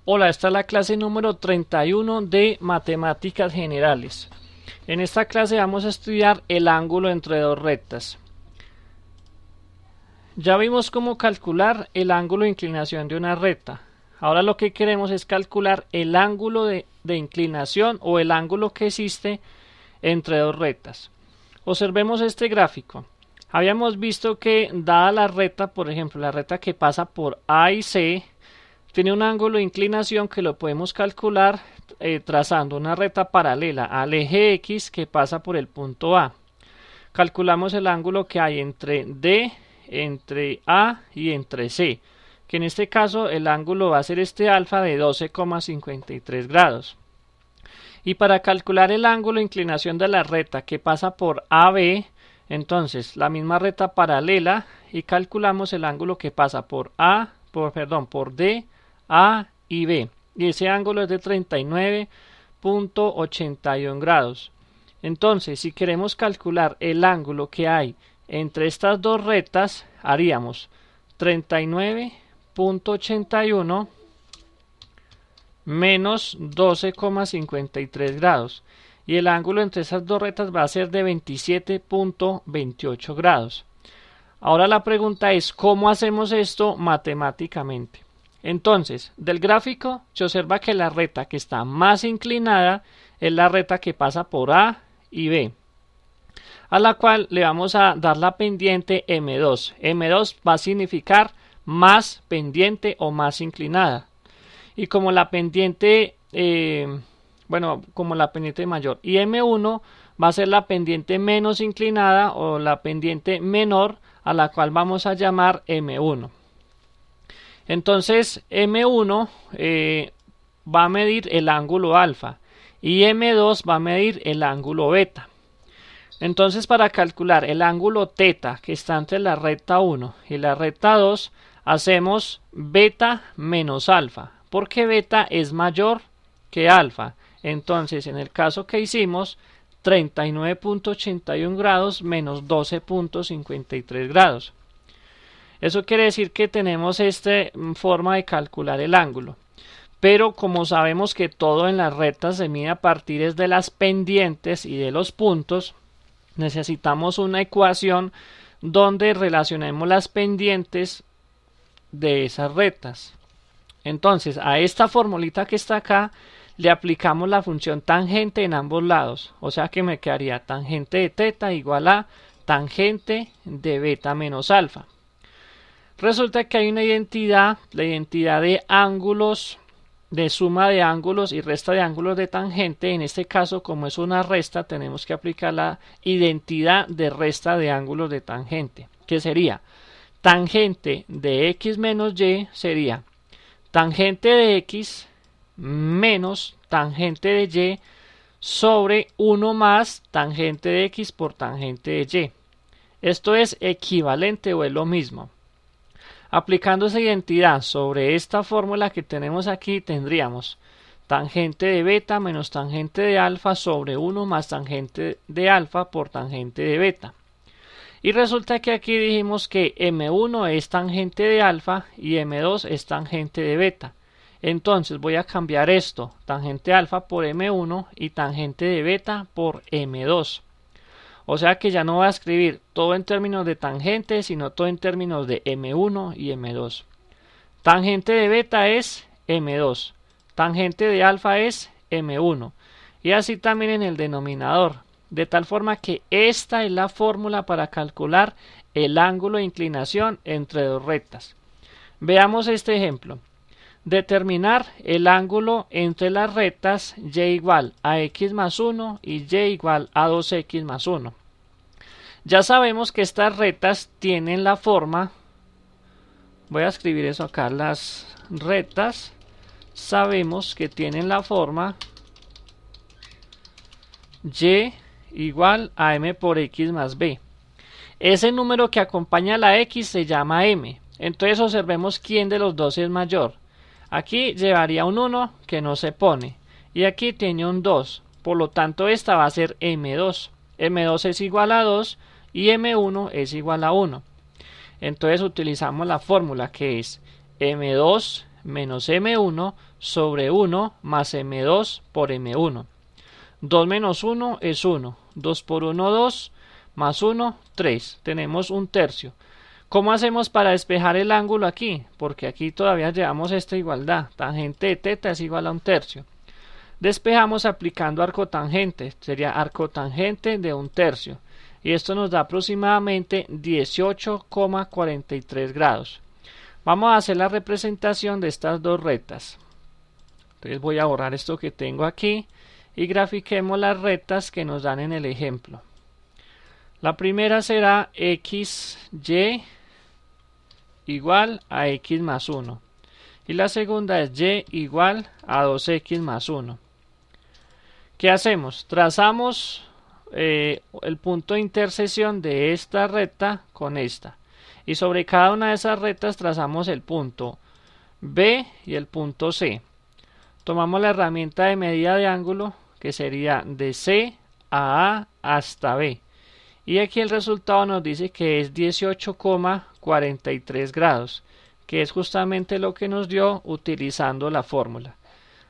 Hola, esta es la clase número 31 de Matemáticas Generales. En esta clase vamos a estudiar el ángulo entre dos rectas. Ya vimos cómo calcular el ángulo de inclinación de una recta. Ahora lo que queremos es calcular el ángulo de inclinación o el ángulo que existe entre dos rectas. Observemos este gráfico. Habíamos visto que dada la recta, por ejemplo, la recta que pasa por A y C, tiene un ángulo de inclinación que lo podemos calcular trazando una recta paralela al eje X que pasa por el punto A. Calculamos el ángulo que hay entre D, entre A y entre C, que en este caso el ángulo va a ser este alfa de 12,53 grados. Y para calcular el ángulo de inclinación de la recta que pasa por AB, entonces la misma recta paralela y calculamos el ángulo que pasa por D, A y B. Y ese ángulo es de 39,81 grados. Entonces, si queremos calcular el ángulo que hay entre estas dos rectas, haríamos 39,81 menos 12,53 grados. Y el ángulo entre esas dos rectas va a ser de 27,28 grados. Ahora la pregunta es, ¿cómo hacemos esto matemáticamente? Entonces, del gráfico se observa que la recta que está más inclinada es la recta que pasa por A y B, a la cual le vamos a dar la pendiente M2. M2 va a significar más pendiente o más inclinada. Y como la pendiente, como la pendiente mayor. Y M1 va a ser la pendiente menos inclinada o la pendiente menor, a la cual vamos a llamar M1. Entonces M1 va a medir el ángulo alfa y M2 va a medir el ángulo beta. Entonces, para calcular el ángulo teta que está entre la recta 1 y la recta 2, hacemos beta menos alfa, porque beta es mayor que alfa. Entonces, en el caso que hicimos, 39,81 grados menos 12,53 grados. Eso quiere decir que tenemos esta forma de calcular el ángulo. Pero como sabemos que todo en las rectas se mide a partir de las pendientes y de los puntos, necesitamos una ecuación donde relacionemos las pendientes de esas rectas. Entonces, a esta formulita que está acá le aplicamos la función tangente en ambos lados. O sea que me quedaría tangente de teta igual a tangente de beta menos alfa. Resulta que hay una identidad, la identidad de ángulos, de suma de ángulos y resta de ángulos de tangente. En este caso, como es una resta, tenemos que aplicar la identidad de resta de ángulos de tangente, que sería tangente de x menos y sería tangente de x menos tangente de y sobre 1 más tangente de x por tangente de y. Esto es equivalente o es lo mismo. Aplicando esa identidad sobre esta fórmula que tenemos aquí, tendríamos tangente de beta menos tangente de alfa sobre 1 más tangente de alfa por tangente de beta. Y resulta que aquí dijimos que M1 es tangente de alfa y M2 es tangente de beta. Entonces voy a cambiar esto, tangente de alfa por M1 y tangente de beta por M2. O sea que ya no voy a escribir todo en términos de tangente, sino todo en términos de M1 y M2. Tangente de beta es M2. Tangente de alfa es M1. Y así también en el denominador. De tal forma que esta es la fórmula para calcular el ángulo de inclinación entre dos rectas. Veamos este ejemplo. Determinar el ángulo entre las rectas y igual a x más 1 y y igual a 2x más 1. Ya sabemos que estas rectas tienen la forma, voy a escribir eso acá, las rectas sabemos que tienen la forma y igual a m por x más b. Ese número que acompaña a la x se llama m. Entonces observemos quién de los dos es mayor. Aquí llevaría un 1 que no se pone y aquí tiene un 2, por lo tanto esta va a ser M2. M2 es igual a 2 y M1 es igual a 1. Entonces utilizamos la fórmula que es M2 menos M1 sobre 1 más M2 por M1. 2 menos 1 es 1. 2 por 1, 2. Más 1, 3. Tenemos un tercio. ¿Cómo hacemos para despejar el ángulo aquí? Porque aquí todavía llevamos esta igualdad. Tangente de teta es igual a un tercio. Despejamos aplicando arcotangente. Sería arcotangente de un tercio. Y esto nos da aproximadamente 18,43 grados. Vamos a hacer la representación de estas dos rectas. Entonces voy a borrar esto que tengo aquí y grafiquemos las rectas que nos dan en el ejemplo. La primera será XY igual a X más 1. Y la segunda es Y igual a 2X más 1. ¿Qué hacemos? Trazamos el punto de intersección de esta recta con esta. Y sobre cada una de esas rectas trazamos el punto B y el punto C. Tomamos la herramienta de medida de ángulo, que sería de C a hasta B. Y aquí el resultado nos dice que es 18,43 grados, que es justamente lo que nos dio utilizando la fórmula.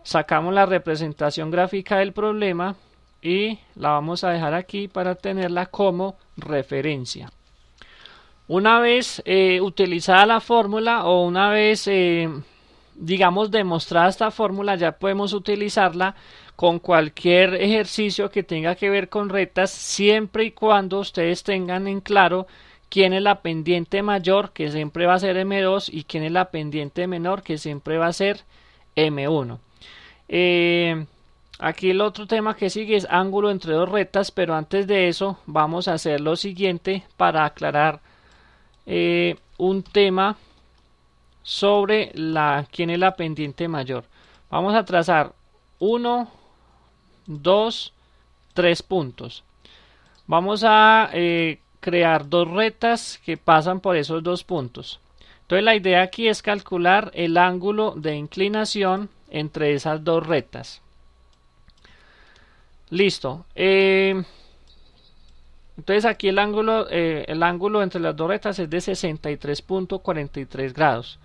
Sacamos la representación gráfica del problema y la vamos a dejar aquí para tenerla como referencia. Una vez utilizada la fórmula o una vez digamos demostrada esta fórmula, ya podemos utilizarla con cualquier ejercicio que tenga que ver con rectas, siempre y cuando ustedes tengan en claro quién es la pendiente mayor, que siempre va a ser M2, y quién es la pendiente menor, que siempre va a ser M1. Aquí el otro tema que sigue es ángulo entre dos rectas, pero antes de eso vamos a hacer lo siguiente para aclarar un tema sobre quién es la pendiente mayor. Vamos a trazar 1, 2, 3 puntos. Vamos a crear dos rectas que pasan por esos dos puntos. Entonces la idea aquí es calcular el ángulo de inclinación entre esas dos rectas. Listo. Entonces aquí el ángulo entre las dos rectas es de 63,43 grados.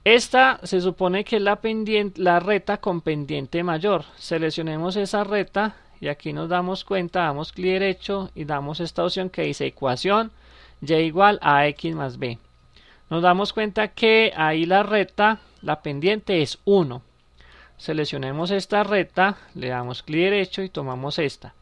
Esta se supone que es la recta con pendiente mayor. Seleccionemos esa recta y aquí nos damos cuenta, damos clic derecho y damos esta opción que dice ecuación y igual a x más b. Nos damos cuenta que ahí la recta, la pendiente es 1. Seleccionemos esta recta, le damos clic derecho y tomamos esta.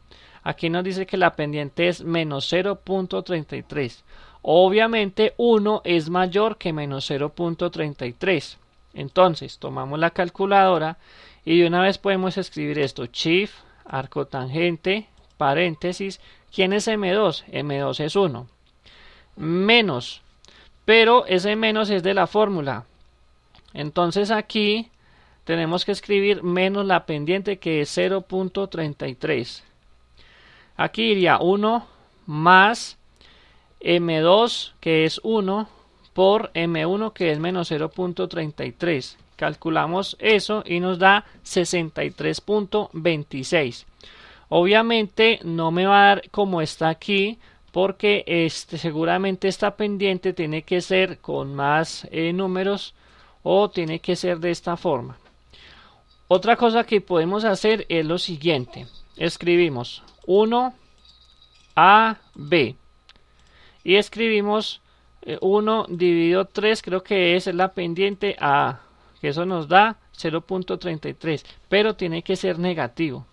Aquí nos dice que la pendiente es menos 0,33. Obviamente 1 es mayor que menos 0,33. Entonces tomamos la calculadora y de una vez podemos escribir esto. Shift, arcotangente, paréntesis. ¿Quién es M2? M2 es 1. Menos. Pero ese menos es de la fórmula. Entonces aquí tenemos que escribir menos la pendiente que es 0,33. Aquí iría 1 más M2 que es 1 por M1 que es menos 0,33. Calculamos eso y nos da 63,26. Obviamente no me va a dar como está aquí porque seguramente esta pendiente tiene que ser con más números o tiene que ser de esta forma. Otra cosa que podemos hacer es lo siguiente. Escribimos 1 a b y escribimos 1 dividido 3, creo que es la pendiente a, que eso nos da 0,33, pero tiene que ser negativo.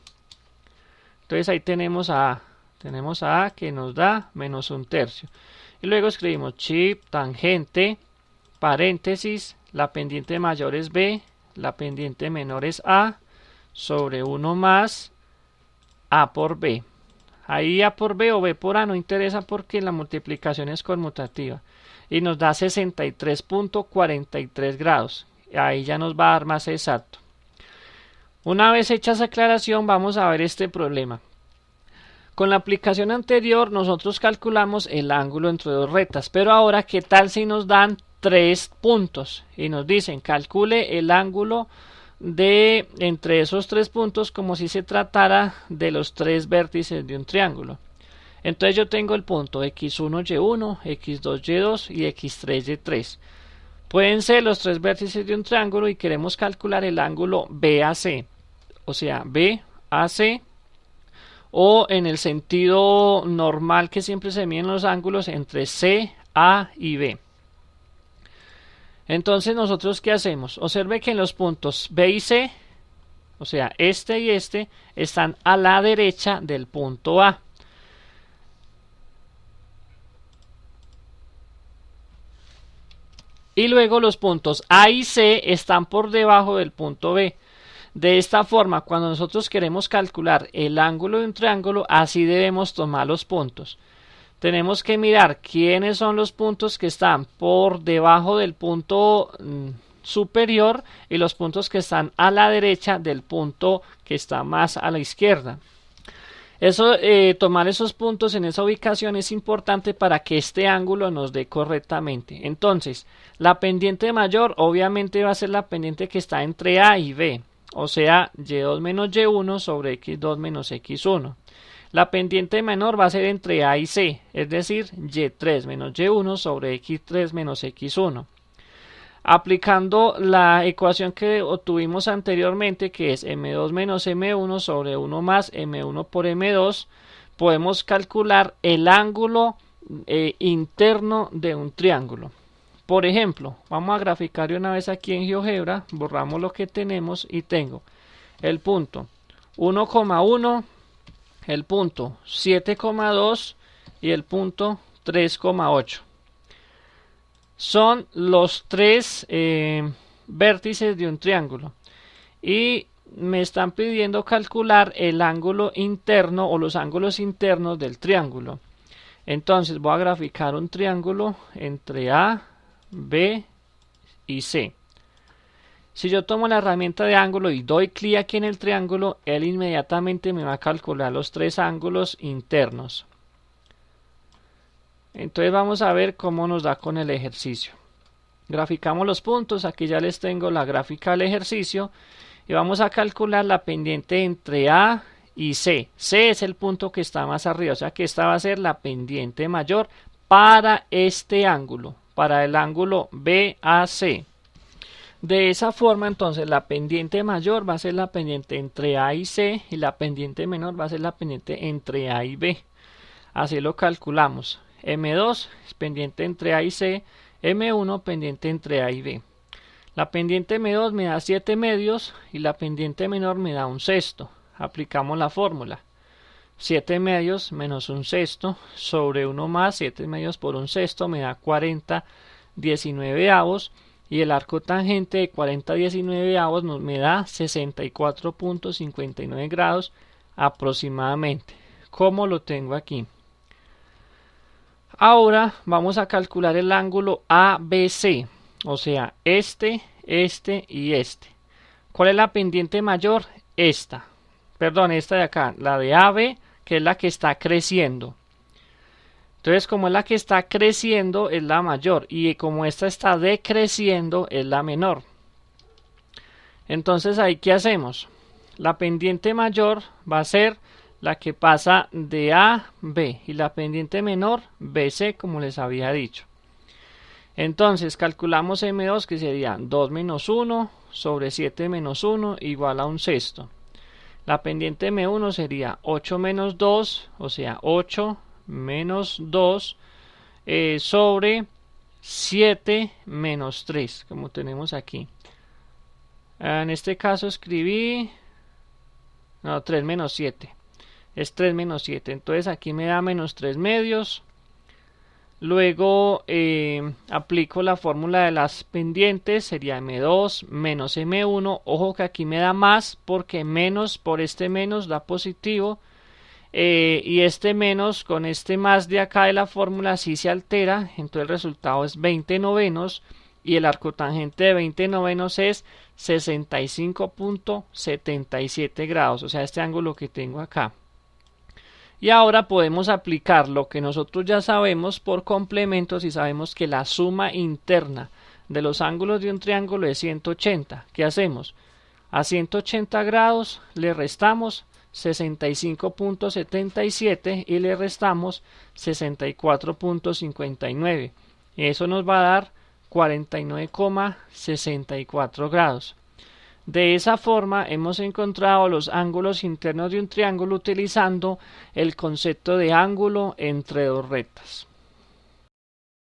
Entonces ahí tenemos a que nos da menos un tercio. Y luego escribimos shift tangente, paréntesis, la pendiente mayor es b, la pendiente menor es a, sobre 1 más a por b. Ahí a por b o b por a no interesa porque la multiplicación es conmutativa. Y nos da 63,43 grados. Ahí ya nos va a dar más exacto. Una vez hecha esa aclaración vamos a ver este problema. Con la aplicación anterior nosotros calculamos el ángulo entre dos rectas. Pero ahora, ¿qué tal si nos dan 3 puntos? Y nos dicen, calcule el ángulo de entre esos 3 puntos como si se tratara de los 3 vértices de un triángulo. Entonces yo tengo el punto x1, y1, x2, y2 y x3, y3. Pueden ser los tres vértices de un triángulo y queremos calcular el ángulo BAC, o sea, BAC, o en el sentido normal que siempre se miden los ángulos entre C, A y B. Entonces nosotros ¿qué hacemos? Observe que en los puntos B y C, o sea, este y este, están a la derecha del punto A. Y luego los puntos A y C están por debajo del punto B. De esta forma, cuando nosotros queremos calcular el ángulo de un triángulo, así debemos tomar los puntos. Tenemos que mirar quiénes son los puntos que están por debajo del punto superior y los puntos que están a la derecha del punto que está más a la izquierda. Tomar esos puntos en esa ubicación es importante para que este ángulo nos dé correctamente. Entonces, la pendiente mayor obviamente va a ser la pendiente que está entre A y B, o sea, y2 menos y1 sobre x2 menos x1. La pendiente menor va a ser entre A y C, es decir, y3 menos y1 sobre x3 menos x1. Aplicando la ecuación que obtuvimos anteriormente, que es m2 menos m1 sobre 1 más m1 por m2, podemos calcular el ángulo interno de un triángulo. Por ejemplo, vamos a graficar de una vez aquí en GeoGebra, borramos lo que tenemos y tengo el punto 1,1, el punto 7,2 y el punto 3,8. Son los tres vértices de un triángulo y me están pidiendo calcular el ángulo interno o los ángulos internos del triángulo. Entonces voy a graficar un triángulo entre A, B y C. Si yo tomo la herramienta de ángulo y doy clic aquí en el triángulo, él inmediatamente me va a calcular los tres ángulos internos. Entonces vamos a ver cómo nos da con el ejercicio. Graficamos los puntos, aquí ya les tengo la gráfica del ejercicio y vamos a calcular la pendiente entre A y C. C es el punto que está más arriba, o sea que esta va a ser la pendiente mayor para este ángulo, para el ángulo BAC. De esa forma entonces la pendiente mayor va a ser la pendiente entre A y C y la pendiente menor va a ser la pendiente entre A y B. Así lo calculamos. M2 es pendiente entre A y C, M1 pendiente entre A y B. La pendiente M2 me da 7 medios y la pendiente menor me da un sexto. Aplicamos la fórmula. 7 medios menos un sexto sobre 1 más 7 medios por un sexto me da 40 19avos y el arco tangente de 40 19avos me da 64.59 grados aproximadamente. ¿Cómo lo tengo aquí? Ahora vamos a calcular el ángulo ABC, o sea, este y este. ¿Cuál es la pendiente mayor? Esta. Perdón, esta de acá, la de AB, que es la que está creciendo. Entonces, como es la que está creciendo, es la mayor. Y como esta está decreciendo, es la menor. Entonces, ¿ahí qué hacemos? La pendiente mayor va a ser la que pasa de A a B y la pendiente menor BC, como les había dicho. Entonces calculamos M2, que sería 2 menos 1 sobre 7 menos 1 igual a un sexto. La pendiente M1 sería 8 menos 2, o sea 8 menos 2 sobre 7 menos 3, como tenemos aquí. En este caso escribí 3 menos 7. Es 3 menos 7, entonces aquí me da menos 3 medios. Luego aplico la fórmula de las pendientes, sería M2 menos M1. Ojo que aquí me da más porque menos por este menos da positivo. Y este menos con este más de acá de la fórmula sí se altera, entonces el resultado es 20 novenos y el arco tangente de 20 novenos es 65.77 grados, o sea este ángulo que tengo acá. Y ahora podemos aplicar lo que nosotros ya sabemos por complementos y sabemos que la suma interna de los ángulos de un triángulo es 180. ¿Qué hacemos? A 180 grados le restamos 65.77 y le restamos 64.59. Eso nos va a dar 49,64 grados. De esa forma hemos encontrado los ángulos internos de un triángulo utilizando el concepto de ángulo entre dos rectas.